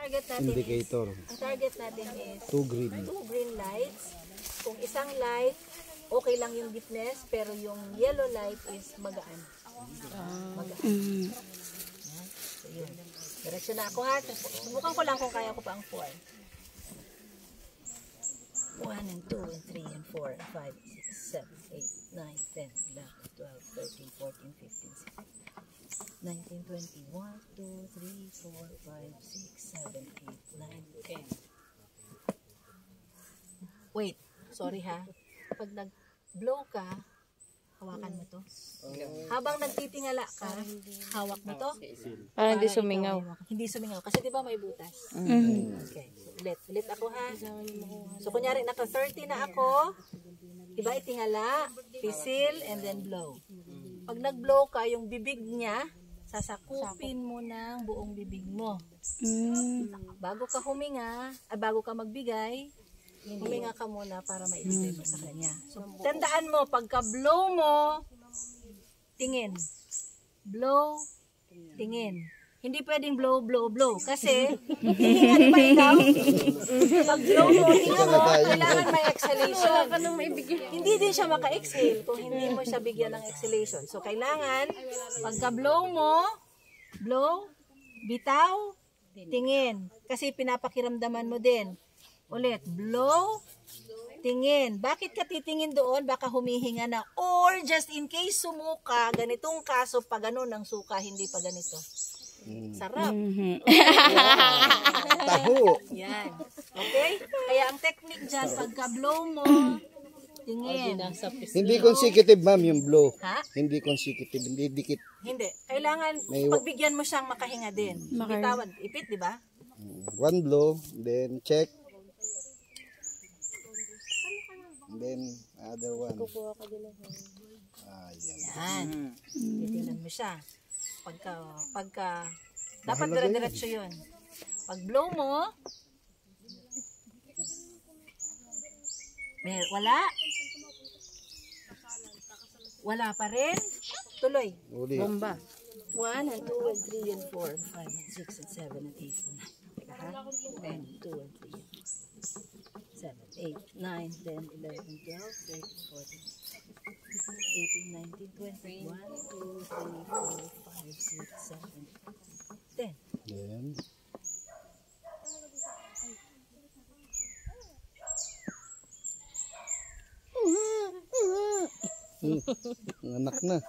target natin indicator. Ang target natin is 2 green. 2 green lights. Kung isang light, okay lang yung deepness, pero yung yellow light is magaan. Magaan. So, yun. Diretso na ako ha. Subukan ko lang kung kaya ko pa ang 4. 1 and 2 and 3 and 4 and 5 and 6, 7, 8, 9, 10, 11, 12, 13, 14, 15, 16, 19, 20, 1, 2, 3, 4, 5, 6, 7, 8, 9, 10. Wait, sorry ha. Pag nag-blow ka, hawakan mo to. Habang nagtitingala ka, hawak mo to. Parang hindi sumingaw. Hindi sumingaw. Kasi di ba may butas? Okay. So, ulit ako ha. So, kunyari, naka-30 na ako. Diba, itingala, pisil, and then blow. Pag nag-blow ka, yung bibig niya, sasakupin mo ng buong bibig mo. Bago ka huminga, bago ka magbigay, huminga ka muna para maibigay mo sa kanya. So, tandaan mo, pagka-blow mo, tingin. Blow, tingin. Hindi pwedeng blow, blow, blow. Kasi, hihinga ba ikaw? Pag blow mo, hinga mo, kailangan may exhalation. Hindi din siya maka-exhale kung hindi mo siya bigyan ng exhalation. So, kailangan, pagka-blow mo, blow, bitaw, tingin. Kasi pinapakiramdaman mo din. Ulit, blow, tingin. Bakit ka titingin doon? Baka humihinga na. Or just in case sumuka, ganitong kaso, pa ganun ang suka, hindi pa ganito. Sarap. Taho. Yan. Okay? Kaya ang technique dyan, pagka-blow mo, tingin. Hindi consecutive, ma'am, yung blow. Ha? Hindi consecutive, hindi dikit. Hindi. Kailangan, pagbigyan mo siyang makahinga din. Bitawan. Ipit, di ba? 1 blow, then check. And then, other one. Yan. Titingnan mo siya. Pagka, dapat dire-diretso yun. Pag blow mo, wala. Wala pa rin. Tuloy. Uli. Bomba. 1 and 2 and 3 and 4 and 5 and 6 and 7 and 8 and 9. Teka ha? 10, 2 and 3 and 7, 8, 9, 10, 11, 12, 13, 14, 18, 19, 20, 1, 2, 3, 4, 5, 6, 7, 10. Then, anak na.